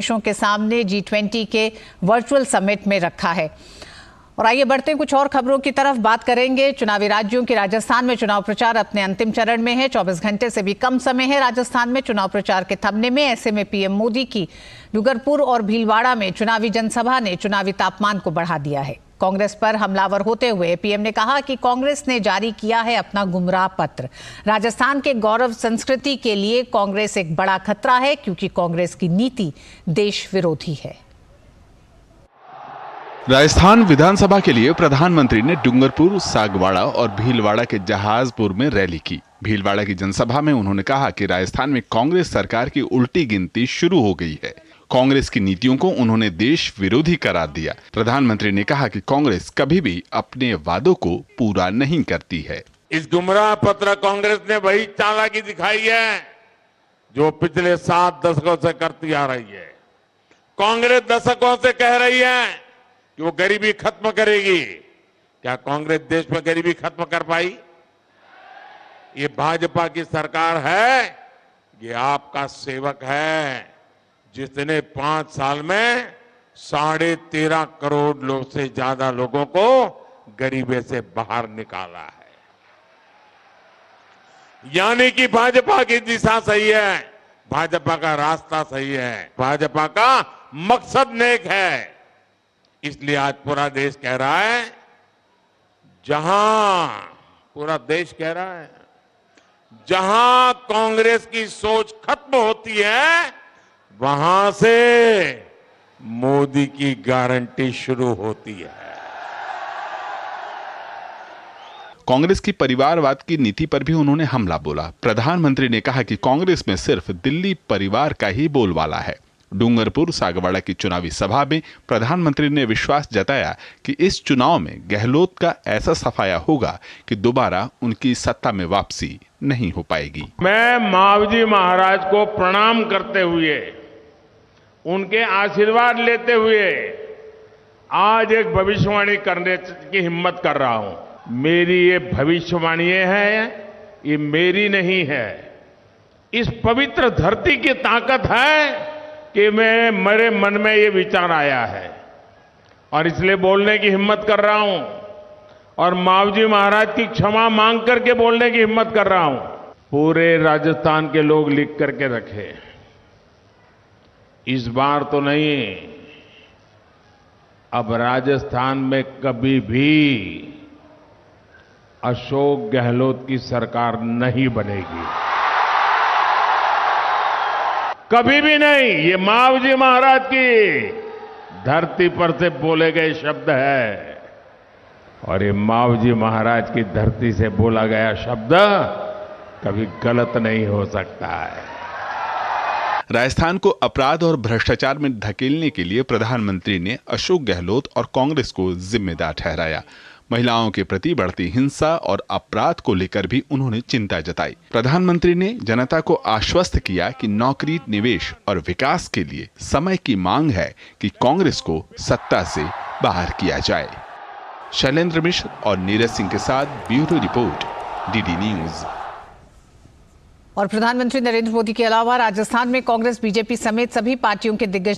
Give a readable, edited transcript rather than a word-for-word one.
देशों के सामने G20 के वर्चुअल समिट में रखा है। और आइए बढ़ते हैं कुछ और खबरों की तरफ। बात करेंगे चुनावी राज्यों की। राजस्थान में चुनाव प्रचार अपने अंतिम चरण में है। 24 घंटे से भी कम समय है राजस्थान में चुनाव प्रचार के थमने में। ऐसे में पीएम मोदी की डूंगरपुर और भीलवाड़ा में चुनावी जनसभा ने चुनावी तापमान को बढ़ा दिया है। कांग्रेस पर हमलावर होते हुए पीएम ने कहा कि कांग्रेस ने जारी किया है अपना गुमराह पत्र। राजस्थान के गौरव संस्कृति के लिए कांग्रेस एक बड़ा खतरा है, क्योंकि कांग्रेस की नीति देश विरोधी है। राजस्थान विधानसभा के लिए प्रधानमंत्री ने डूंगरपुर, सागवाड़ा और भीलवाड़ा के जहाजपुर में रैली की। भीलवाड़ा की जनसभा में उन्होंने कहा कि राजस्थान में कांग्रेस सरकार की उल्टी गिनती शुरू हो गई है। कांग्रेस की नीतियों को उन्होंने देश विरोधी करार दिया। प्रधानमंत्री ने कहा कि कांग्रेस कभी भी अपने वादों को पूरा नहीं करती है। इस गुमराह पत्र कांग्रेस ने वही चालाकी दिखाई है जो पिछले 7 दशकों से करती आ रही है। कांग्रेस दशकों से कह रही है कि वो गरीबी खत्म करेगी। क्या कांग्रेस देश में गरीबी खत्म कर पाई? ये भाजपा की सरकार है, ये आपका सेवक है, जिसने 5 साल में 13.5 करोड़ लोग से ज्यादा लोगों को गरीबी से बाहर निकाला है। यानी कि भाजपा की दिशा सही है, भाजपा का रास्ता सही है, भाजपा का मकसद नेक है। इसलिए आज पूरा देश कह रहा है, पूरा देश कह रहा है, जहां कांग्रेस की सोच खत्म होती है, वहां से मोदी की गारंटी शुरू होती है। कांग्रेस की परिवारवाद की नीति पर भी उन्होंने हमला बोला। प्रधानमंत्री ने कहा कि कांग्रेस में सिर्फ दिल्ली परिवार का ही बोलबाला है। डूंगरपुर, सागवाड़ा की चुनावी सभा में प्रधानमंत्री ने विश्वास जताया कि इस चुनाव में गहलोत का ऐसा सफाया होगा कि दोबारा उनकी सत्ता में वापसी नहीं हो पाएगी। मैं मावजी महाराज को प्रणाम करते हुए, उनके आशीर्वाद लेते हुए आज एक भविष्यवाणी करने की हिम्मत कर रहा हूं। मेरी ये भविष्यवाणी है, ये मेरी नहीं है। इस पवित्र धरती की ताकत है कि मेरे मन में ये विचार आया है और इसलिए बोलने की हिम्मत कर रहा हूं और मावजी महाराज की क्षमा मांग करके बोलने की हिम्मत कर रहा हूं। पूरे राजस्थान के लोग लिख करके रखे, इस बार तो नहीं, अब राजस्थान में कभी भी अशोक गहलोत की सरकार नहीं बनेगी, कभी भी नहीं। ये मावजी महाराज की धरती पर से बोले गए शब्द है और ये मावजी महाराज की धरती से बोला गया शब्द कभी गलत नहीं हो सकता है। राजस्थान को अपराध और भ्रष्टाचार में धकेलने के लिए प्रधानमंत्री ने अशोक गहलोत और कांग्रेस को जिम्मेदार ठहराया। महिलाओं के प्रति बढ़ती हिंसा और अपराध को लेकर भी उन्होंने चिंता जताई। प्रधानमंत्री ने जनता को आश्वस्त किया कि नौकरी, निवेश और विकास के लिए समय की मांग है कि कांग्रेस को सत्ता से बाहर किया जाए। शैलेंद्र मिश्र और नीरज सिंह के साथ ब्यूरो रिपोर्ट, डीडी न्यूज। और प्रधानमंत्री नरेंद्र मोदी के अलावा राजस्थान में कांग्रेस, बीजेपी समेत सभी पार्टियों के दिग्गज